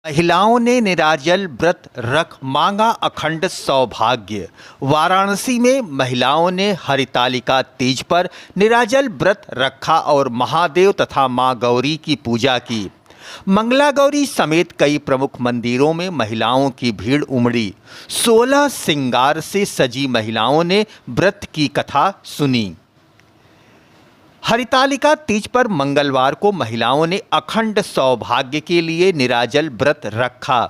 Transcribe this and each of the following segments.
महिलाओं ने निराजल व्रत रख मांगा अखंड सौभाग्य। वाराणसी में महिलाओं ने हरितालिका तीज पर निराजल व्रत रखा और महादेव तथा मां गौरी की पूजा की। मंगला गौरी समेत कई प्रमुख मंदिरों में महिलाओं की भीड़ उमड़ी। 16 श्रृंगार से सजी महिलाओं ने व्रत की कथा सुनी। हरितालिका तीज पर मंगलवार को महिलाओं ने अखंड सौभाग्य के लिए निराजल व्रत रखा।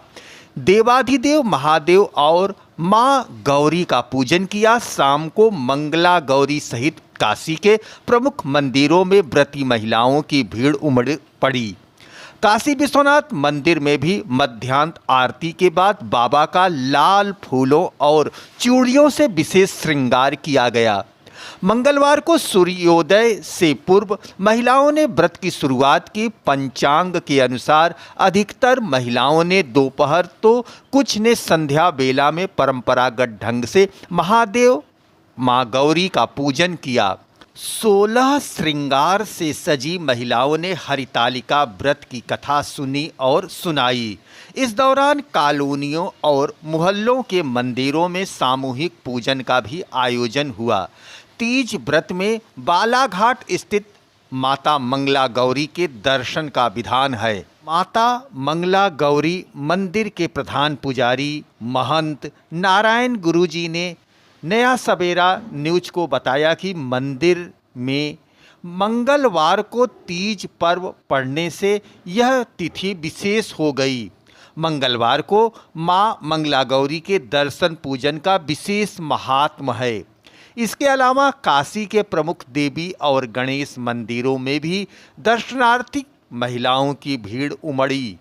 देवाधिदेव महादेव और मां गौरी का पूजन किया। शाम को मंगला गौरी सहित काशी के प्रमुख मंदिरों में व्रती महिलाओं की भीड़ उमड़ पड़ी। काशी विश्वनाथ मंदिर में भी मध्याह्न आरती के बाद बाबा का लाल फूलों और चूड़ियों से विशेष श्रृंगार किया गया। मंगलवार को सूर्योदय से पूर्व महिलाओं ने व्रत की शुरुआत की। पंचांग के अनुसार अधिकतर महिलाओं ने दोपहर तो कुछ ने संध्या बेला में परंपरागत ढंग से महादेव मां गौरी का पूजन किया। 16 श्रृंगार से सजी महिलाओं ने हरितालिका व्रत की कथा सुनी और सुनाई। इस दौरान कॉलोनियों और मोहल्लों के मंदिरों में सामूहिक पूजन का भी आयोजन हुआ। तीज व्रत में बालाघाट स्थित माता मंगला गौरी के दर्शन का विधान है। माता मंगला गौरी मंदिर के प्रधान पुजारी महंत नारायण गुरुजी ने नया सवेरा न्यूज को बताया कि मंदिर में मंगलवार को तीज पर्व पड़ने से यह तिथि विशेष हो गई। मंगलवार को मां मंगला गौरी के दर्शन पूजन का विशेष महात्म है। इसके अलावा काशी के प्रमुख देवी और गणेश मंदिरों में भी दर्शनार्थी महिलाओं की भीड़ उमड़ी।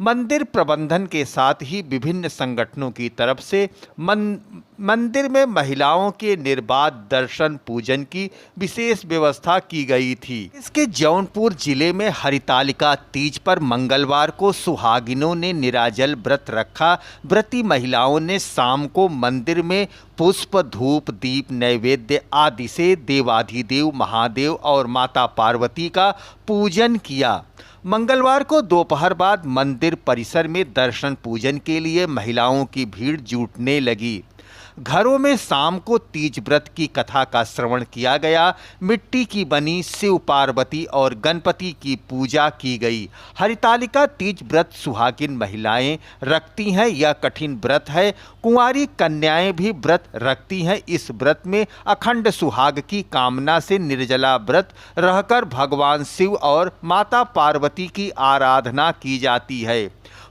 मंदिर प्रबंधन के साथ ही विभिन्न संगठनों की तरफ से मंदिर में महिलाओं के निर्बाध दर्शन पूजन की विशेष व्यवस्था की गई थी। इसके जौनपुर जिले में हरितालिका तीज पर मंगलवार को सुहागिनों ने निराजल व्रत रखा। व्रती महिलाओं ने शाम को मंदिर में पुष्प धूप दीप नैवेद्य आदि से देवाधिदेव महादेव और माता पार्वती का पूजन किया। मंगलवार को दोपहर बाद मंदिर परिसर में दर्शन पूजन के लिए महिलाओं की भीड़ जुटने लगी। घरों में शाम को तीज व्रत की कथा का श्रवण किया गया। मिट्टी की बनी शिव पार्वती और गणपति की पूजा की गई। हरितालिका तीज व्रत सुहागिन महिलाएं रखती हैं। यह कठिन व्रत है। कुंवारी कन्याएं भी व्रत रखती हैं। इस व्रत में अखंड सुहाग की कामना से निर्जला व्रत रहकर भगवान शिव और माता पार्वती की आराधना की जाती है।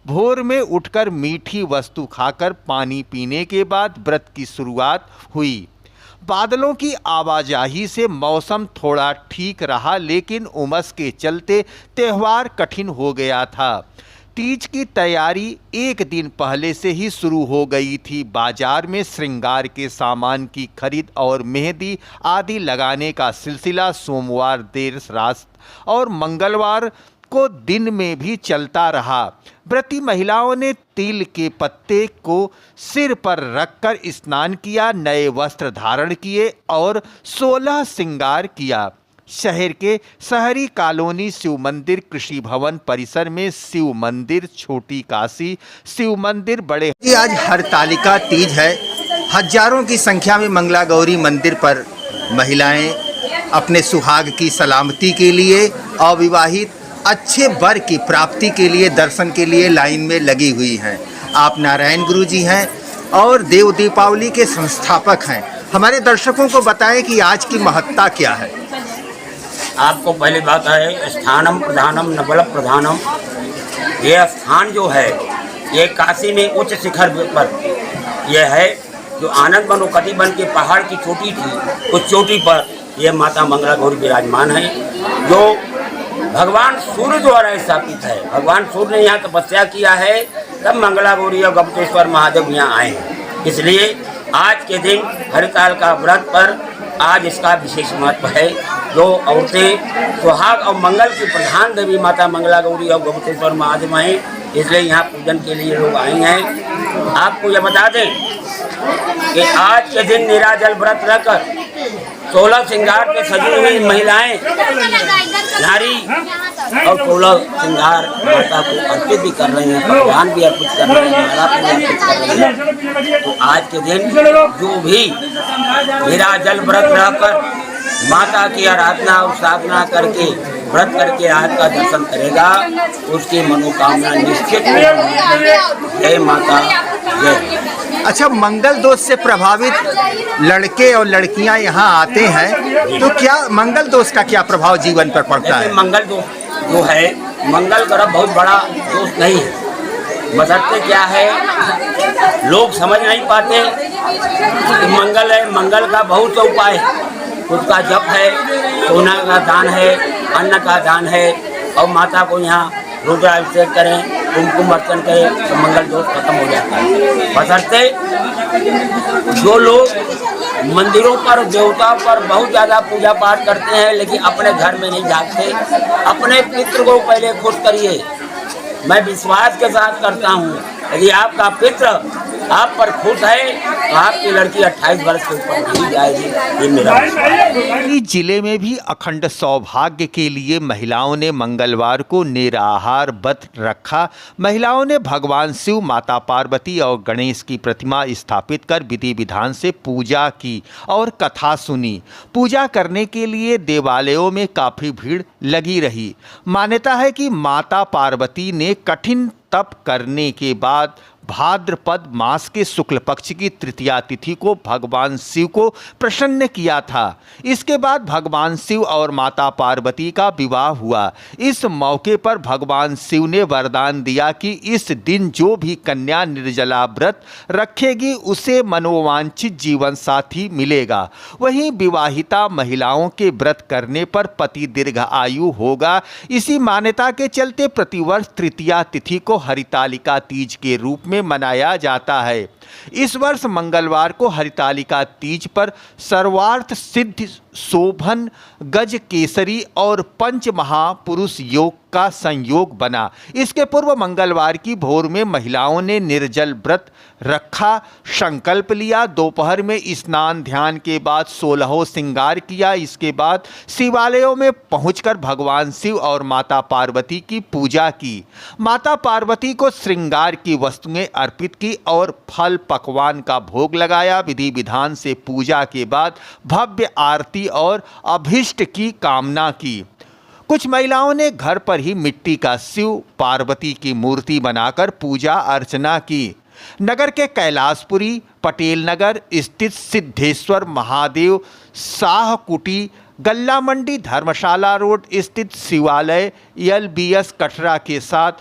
भोर में उठकर मीठी वस्तु खाकर पानी पीने के बाद व्रत की शुरुआत हुई। बादलों की आवाजाही से मौसम थोड़ा ठीक रहा, लेकिन उमस के चलते त्यौहार कठिन हो गया था। तीज की तैयारी एक दिन पहले से ही शुरू हो गई थी। बाजार में श्रृंगार के सामान की खरीद और मेहंदी आदि लगाने का सिलसिला सोमवार देर रात और मंगलवार को दिन में भी चलता रहा। व्रती महिलाओं ने तिल के पत्ते को सिर पर रखकर स्नान किया, नए वस्त्र धारण किए और 16 श्रृंगार किया। शहर के शहरी कॉलोनी शिव मंदिर, कृषि भवन परिसर में शिव मंदिर, छोटी काशी शिव मंदिर, बड़े आज हरतालिका तीज है। हजारों की संख्या में मंगला गौरी मंदिर पर महिलाएं अपने सुहाग की सलामती के लिए अविवाहित अच्छे वर की प्राप्ति के लिए दर्शन के लिए लाइन में लगी हुई हैं। आप नारायण गुरु जी हैं और देव दीपावली के संस्थापक हैं। हमारे दर्शकों को बताएं कि आज की महत्ता क्या है। आपको पहली बात है, स्थानम प्रधानम न बल प्रधानम। ये स्थान जो है ये काशी में उच्च शिखर पर यह है, जो आनंद बनो कटिबन के पहाड़ की चोटी थी, उस चोटी पर यह माता मंगला गौरी विराजमान है, जो भगवान सूर्य द्वारा स्थापित है। भगवान सूर्य ने यहाँ तपस्या किया है, तब मंगला गौरी और गपतेश्वर महादेव यहाँ आए हैं। इसलिए आज के दिन हरितालिका व्रत पर आज इसका विशेष महत्व है। जो औरतें सुहाग और मंगल की प्रधान देवी माता मंगला गौरी और गपतेश्वर महादेव हैं, इसलिए यहाँ पूजन के लिए लोग आए हैं। आपको यह बता दें कि आज के दिन निराजल व्रत रखकर 16 श्रृंगार पे सजी हुई महिलाएं, नारी और 16 श्रृंगार माता को अर्पित भी कर रही हैं, पकवान भी अर्पित कर रही हैं, माला भी अर्पित कर रही हैं। तो आज के दिन जो भी निराजल व्रत रहकर माता की आराधना और साधना करके व्रत करके आज का दर्शन करेगा, उसकी मनोकामना निश्चित होगी। जय माता जय। अच्छा, मंगल दोष से प्रभावित लड़के और लड़कियां यहाँ आते हैं, तो क्या मंगल दोष का क्या प्रभाव जीवन पर पड़ता है? मंगल दोष जो है, मंगल ग्रह बहुत बड़ा दोष नहीं है, बशर्ते क्या है लोग समझ नहीं पाते कि मंगल है। मंगल का बहुत उपाय है, उसका जप है, सोना का दान है, अन्न का दान है, और माता को यहाँ रुद्राभिषेक करें, कुमकुम अर्चन करें तो मंगल दोष खत्म हो जाता है। बशर्ते जो लोग मंदिरों पर देवताओं पर बहुत ज़्यादा पूजा पाठ करते हैं लेकिन अपने घर में नहीं जाते, अपने पितृ को पहले खुश करिए। मैं विश्वास के साथ करता हूँ, यदि आपका पितृ आप पर खुश है तो आपकी लड़की 28 वर्ष के ऊपर नहीं जाएगी। ये मेरा इस जिले में भी अखंड सौभाग्य के लिए महिलाओं ने मंगलवार को निराहार व्रत रखा। महिलाओं ने भगवान शिव, माता पार्वती और गणेश की प्रतिमा स्थापित कर विधि विधान से पूजा की और कथा सुनी। पूजा करने के लिए देवालयों में काफ़ी भीड़ लगी रही। मान्यता है कि माता पार्वती ने कठिन तप करने के बाद भाद्रपद मास के शुक्ल पक्ष की तृतीया तिथि को भगवान शिव को प्रसन्न किया था। इसके बाद भगवान शिव और माता पार्वती का विवाह हुआ। इस मौके पर भगवान शिव ने वरदान दिया कि इस दिन जो भी कन्या निर्जला व्रत रखेगी उसे मनोवांछित जीवन साथी मिलेगा। वहीं विवाहिता महिलाओं के व्रत करने पर पति दीर्घ आयु होगा। इसी मान्यता के चलते प्रतिवर्ष तृतीया तिथि को हरितालिका तीज के रूप में मनाया जाता है। इस वर्ष मंगलवार को हरितालिका तीज पर सर्वार्थ सिद्ध, शोभन, गज केसरी और पंच महापुरुष योग का संयोग बना। इसके पूर्व मंगलवार की भोर में महिलाओं ने निर्जल व्रत रखा, संकल्प लिया। दोपहर में स्नान ध्यान के बाद 16 श्रृंगार किया। इसके बाद शिवालयों में पहुंचकर भगवान शिव और माता पार्वती की पूजा की। माता पार्वती को श्रृंगार की वस्तुएं अर्पित की और फल पकवान का भोग लगाया। विधि विधान से पूजा के बाद भव्य आरती और अभीष्ट की कामना की। कुछ महिलाओं ने घर पर ही मिट्टी का शिव पार्वती की मूर्ति बनाकर पूजा अर्चना की। नगर के कैलाशपुरी पटेल नगर स्थित सिद्धेश्वर महादेव शाह कुटी, गल्ला मंडी धर्मशाला रोड स्थित शिवालय, LBS कटरा के साथ